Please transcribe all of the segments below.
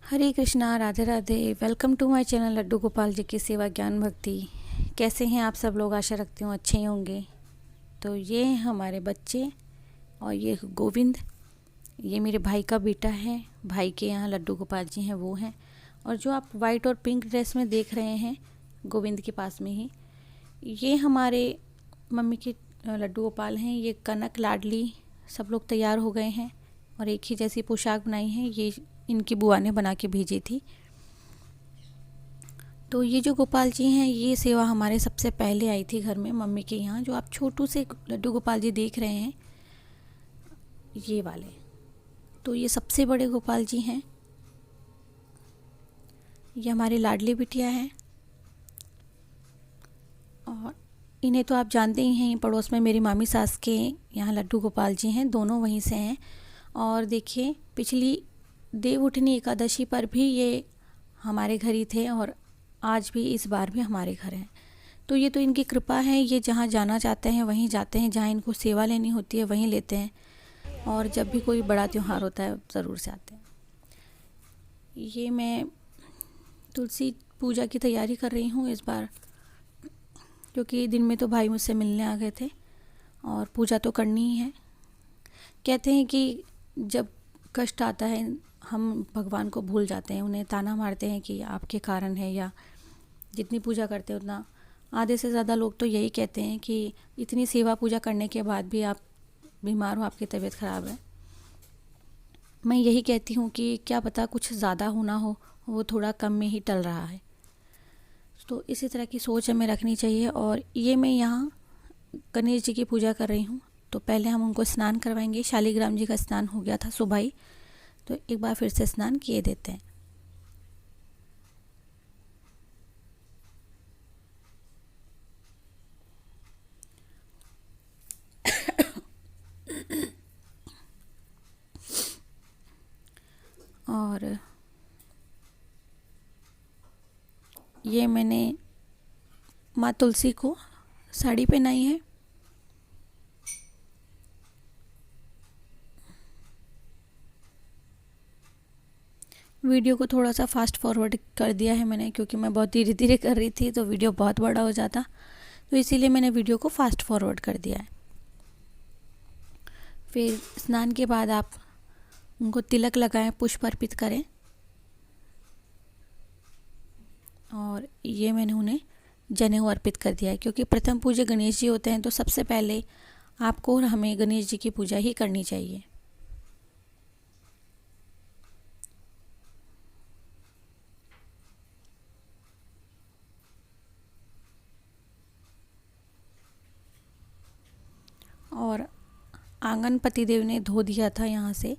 Hare Krishna, Radhe Radhe. Welcome to my channel Laddu Gopal ji की सेवा ज्ञान भक्ति। कैसे हैं आप सब लोग? आशा रखती हूँ अच्छे ही होंगे। तो ये हैं हमारे बच्चे और ये गोविंद, ये मेरे भाई का बेटा है। भाई के यहाँ लड्डू गोपाल जी हैं, वो हैं। और जो आप वाइट और पिंक ड्रेस में देख रहे हैं गोविंद के पास में ही, ये हमारे मम्मी के लड्डू गोपाल हैं। ये कनक लाडली सब लोग तैयार हो गए हैं और एक ही जैसी पोशाक बनाई है। ये इनकी बुआ ने बना के भेजी थी। तो ये जो गोपाल जी हैं, ये सेवा हमारे सबसे पहले आई थी घर में मम्मी के यहाँ। जो आप छोटू से लड्डू गोपाल जी देख रहे हैं, ये वाले, तो ये सबसे बड़े गोपाल जी हैं। ये हमारी लाडली बिटिया है और इन्हें तो आप जानते ही हैं, पड़ोस में मेरी मामी सास के यहाँ लड्डू गोपाल जी हैं, दोनों वहीं से हैं। और देखिए, पिछली देवउठनी एकादशी पर भी ये हमारे घर ही थे और आज भी, इस बार भी हमारे घर हैं। तो ये तो इनकी कृपा है। ये जहाँ जाना चाहते हैं वहीं जाते हैं, जहाँ इनको सेवा लेनी होती है वहीं लेते हैं। और जब भी कोई बड़ा त्यौहार होता है ज़रूर से आते हैं। ये मैं तुलसी पूजा की तैयारी कर रही हूँ इस बार, क्योंकि दिन में तो भाई मुझसे मिलने आ गए थे और पूजा तो करनी ही है। कहते हैं कि जब कष्ट आता है हम भगवान को भूल जाते हैं, उन्हें ताना मारते हैं कि आपके कारण है, या जितनी पूजा करते हैं उतना। आधे से ज़्यादा लोग तो यही कहते हैं कि इतनी सेवा पूजा करने के बाद भी आप बीमार हो, आपकी तबीयत ख़राब है। मैं यही कहती हूँ कि क्या पता कुछ ज़्यादा होना हो, वो थोड़ा कम में ही टल रहा है। तो इसी तरह की सोच हमें रखनी चाहिए। और ये मैं यहाँ गणेश जी की पूजा कर रही हूँ। तो पहले हम उनको स्नान करवाएंगे। शालिग्राम जी का स्नान हो गया था सुबह ही, तो एक बार फिर से स्नान किए देते हैं। और ये मैंने माँ तुलसी को साड़ी पहनाई है। वीडियो को थोड़ा सा फास्ट फॉरवर्ड कर दिया है मैंने, क्योंकि मैं बहुत धीरे धीरे कर रही थी तो वीडियो बहुत बड़ा हो जाता, तो इसीलिए मैंने वीडियो को फास्ट फॉरवर्ड कर दिया है। फिर स्नान के बाद आप उनको तिलक लगाएं, पुष्प अर्पित करें। और ये मैंने उन्हें जनेऊ अर्पित कर दिया है, क्योंकि प्रथम पूज्य गणेश जी होते हैं, तो सबसे पहले आपको और हमें गणेश जी की पूजा ही करनी चाहिए। और आंगन पतिदेव ने धो दिया था यहाँ से,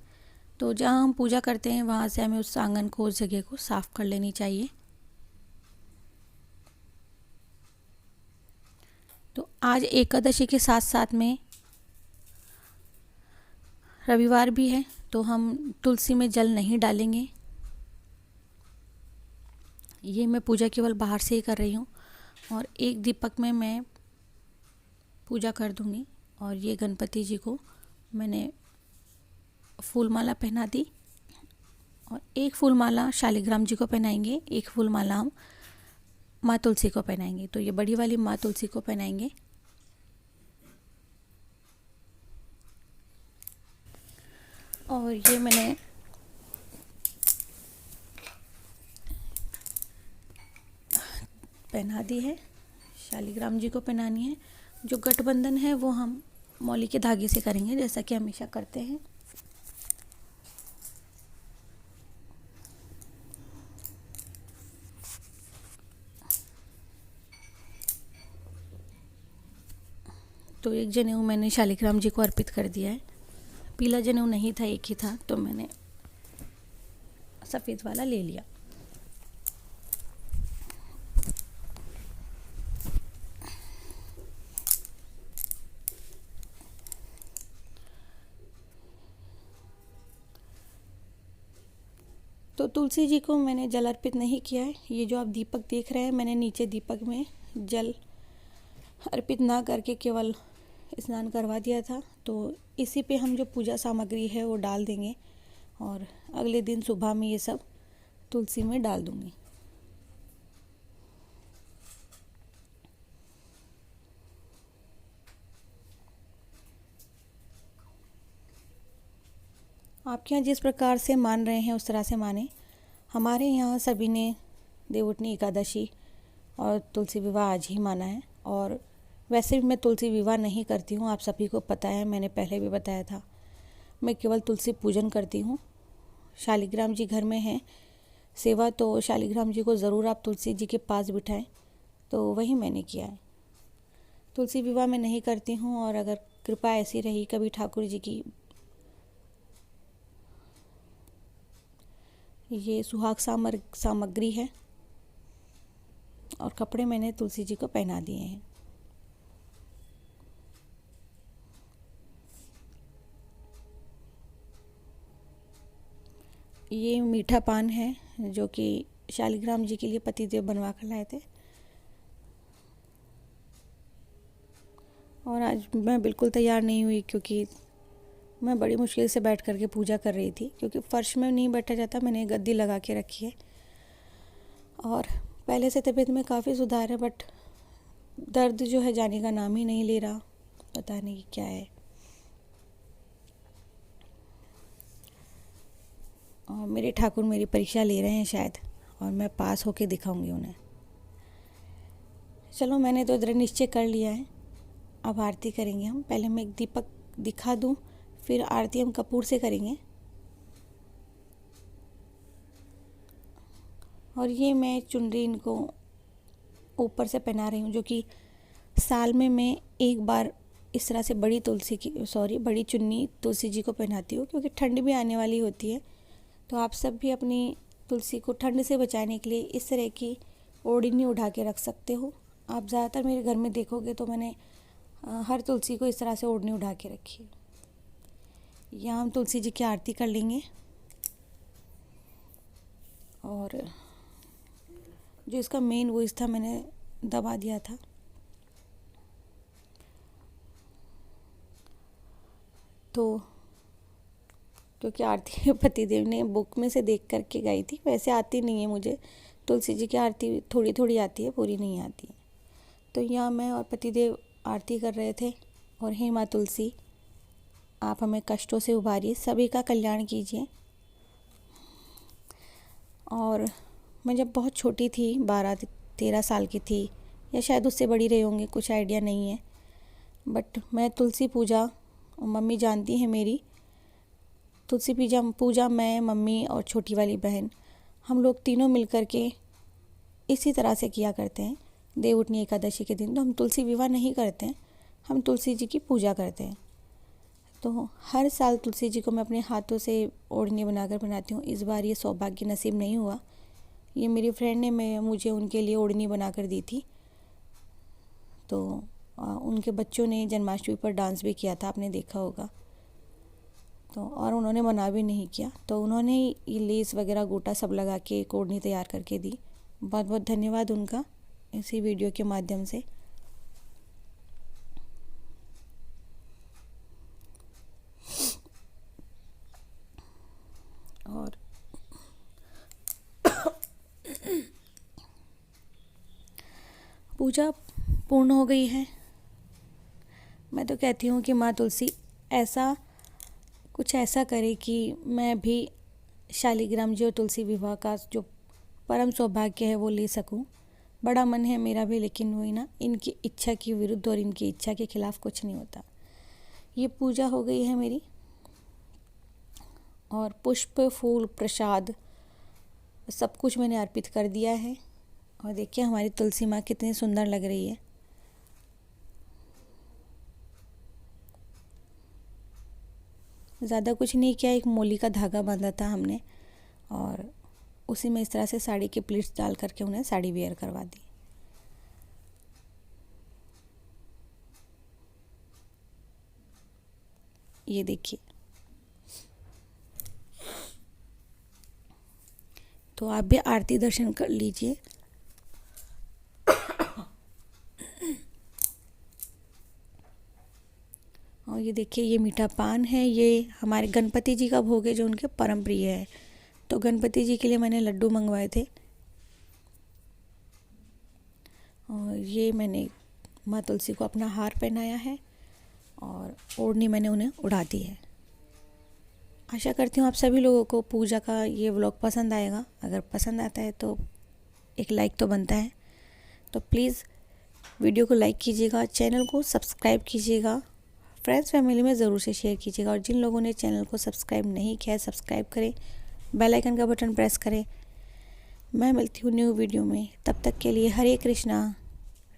तो जहाँ हम पूजा करते हैं वहाँ से हमें उस आंगन को, उस जगह को साफ कर लेनी चाहिए। तो आज एकादशी के साथ साथ में रविवार भी है, तो हम तुलसी में जल नहीं डालेंगे। ये मैं पूजा केवल बाहर से ही कर रही हूँ और एक दीपक में मैं पूजा कर दूँगी। और ये गणपति जी को मैंने फूलमाला पहना दी, और एक फूलमाला शालिग्राम जी को पहनाएंगे, एक फूलमाला हम माँ तुलसी को पहनाएंगे। तो ये बड़ी वाली माँ तुलसी को पहनाएंगे। और ये मैंने पहना दी है, शालिग्राम जी को पहनानी है। जो गठबंधन है वो हम मौली के धागे से करेंगे, जैसा कि हमेशा करते हैं। तो एक जनेऊ मैंने शालिग्राम जी को अर्पित कर दिया है। पीला जनेऊ नहीं था, एक ही था, तो मैंने सफ़ेद वाला ले लिया। तो तुलसी जी को मैंने जल अर्पित नहीं किया है। ये जो आप दीपक देख रहे हैं, मैंने नीचे दीपक में जल अर्पित ना करके केवल स्नान करवा दिया था। तो इसी पे हम जो पूजा सामग्री है वो डाल देंगे और अगले दिन सुबह में ये सब तुलसी में डाल दूंगी। आपके यहाँ जिस प्रकार से मान रहे हैं उस तरह से माने। हमारे यहाँ सभी ने देवउठनी एकादशी और तुलसी विवाह आज ही माना है। और वैसे भी मैं तुलसी विवाह नहीं करती हूँ, आप सभी को पता है, मैंने पहले भी बताया था। मैं केवल तुलसी पूजन करती हूँ। शालिग्राम जी घर में हैं सेवा, तो शालिग्राम जी को ज़रूर आप तुलसी जी के पास बिठाएं, तो वही मैंने किया है। तुलसी विवाह मैं नहीं करती हूँ, और अगर कृपा ऐसी रही कभी ठाकुर जी की, ये सुहाग सामग्री है और कपड़े मैंने तुलसी जी को पहना दिए हैं। ये मीठा पान है जो कि शालिग्राम जी के लिए पतिदेव बनवा कर लाए थे। और आज मैं बिल्कुल तैयार नहीं हुई क्योंकि मैं बड़ी मुश्किल से बैठ करके पूजा कर रही थी, क्योंकि फ़र्श में नहीं बैठा जाता। मैंने गद्दी लगा के रखी है और पहले से तबीयत में काफ़ी सुधार है, बट दर्द जो है जाने का नाम ही नहीं ले रहा, पता नहीं क्या है। और मेरे ठाकुर मेरी परीक्षा ले रहे हैं शायद, और मैं पास होके दिखाऊंगी उन्हें। चलो, मैंने तो दृढ़ निश्चय कर लिया है। अब आरती करेंगे हम। पहले मैं एक दीपक दिखा दूं, फिर आरती हम कपूर से करेंगे। और ये मैं चुनरी इनको ऊपर से पहना रही हूँ, जो कि साल में मैं एक बार इस तरह से बड़ी चुन्नी तुलसी जी को पहनाती हूँ, क्योंकि ठंड भी आने वाली होती है। तो आप सब भी अपनी तुलसी को ठंड से बचाने के लिए इस तरह की ओढ़नी उठा के रख सकते हो। आप ज़्यादातर मेरे घर में देखोगे तो मैंने हर तुलसी को इस तरह से ओढ़नी उठा के रखी है। यहाँ हम तुलसी जी की आरती कर लेंगे। और जो इसका मेन वो था, मैंने दबा दिया था। तो क्योंकि आरती पतिदेव ने बुक में से देख करके गाई थी, वैसे आती नहीं है मुझे। तुलसी जी की आरती थोड़ी थोड़ी आती है, पूरी नहीं आती है। तो यहाँ मैं और पतिदेव आरती कर रहे थे। और हे माँ तुलसी, आप हमें कष्टों से उबारिए, सभी का कल्याण कीजिए। और मैं जब बहुत छोटी थी, 12-13 साल की थी, या शायद उससे बड़ी रही होंगी, कुछ आइडिया नहीं है, बट मैं तुलसी पूजा, मम्मी जानती है मेरी, तुलसी पूजा मैं, मम्मी और छोटी वाली बहन, हम लोग तीनों मिल कर के इसी तरह से किया करते हैं। देवउठनी एकादशी के दिन तो हम तुलसी विवाह नहीं करते हैं, हम तुलसी जी की पूजा करते हैं। तो हर साल तुलसी जी को मैं अपने हाथों से ओढ़नी बनाकर बनाती हूँ। इस बार ये सौभाग्य नसीब नहीं हुआ। ये मेरी फ्रेंड ने मुझे उनके लिए ओढ़नी बनाकर दी थी। तो उनके बच्चों ने जन्माष्टमी पर डांस भी किया था, आपने देखा होगा। तो और उन्होंने मना भी नहीं किया, तो उन्होंने ये लेस वगैरह गोटा सब लगा के एक ओढ़नी तैयार करके दी। बहुत बहुत धन्यवाद उनका इसी वीडियो के माध्यम से। और पूजा पूर्ण हो गई है। मैं तो कहती हूँ कि माँ तुलसी कुछ ऐसा करे कि मैं भी शालिग्राम जी और तुलसी विवाह का जो परम सौभाग्य है वो ले सकूं। बड़ा मन है मेरा भी, लेकिन वही ना, इनकी इच्छा के विरुद्ध और इनकी इच्छा के खिलाफ कुछ नहीं होता। ये पूजा हो गई है मेरी, और पुष्प, फूल, प्रसाद सब कुछ मैंने अर्पित कर दिया है। और देखिए हमारी तुलसी माँ कितनी सुंदर लग रही है। ज़्यादा कुछ नहीं किया, एक मोली का धागा बांधा था हमने, और उसी में इस तरह से साड़ी के प्लीट्स डाल करके उन्हें साड़ी वेयर करवा दी। ये देखिए। तो आप भी आरती दर्शन कर लीजिए। और ये देखिए, ये मीठा पान है, ये हमारे गणपति जी का भोग है जो उनके परम प्रिय है। तो गणपति जी के लिए मैंने लड्डू मंगवाए थे और ये मैंने माँ तुलसी को अपना हार पहनाया है और ओढ़नी मैंने उन्हें उड़ा दी है। आशा करती हूँ आप सभी लोगों को पूजा का ये व्लॉग पसंद आएगा। अगर पसंद आता है तो एक लाइक तो बनता है, तो प्लीज़ वीडियो को लाइक कीजिएगा, चैनल को सब्सक्राइब कीजिएगा, फ्रेंड्स फैमिली में ज़रूर से शेयर कीजिएगा और जिन लोगों ने चैनल को सब्सक्राइब नहीं किया है सब्सक्राइब करें, बेल आइकन का बटन प्रेस करें। मैं मिलती हूँ न्यू वीडियो में, तब तक के लिए हरे कृष्णा,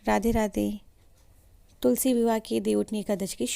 राधे राधे। तुलसी विवाह की देवउठनी एकादशी की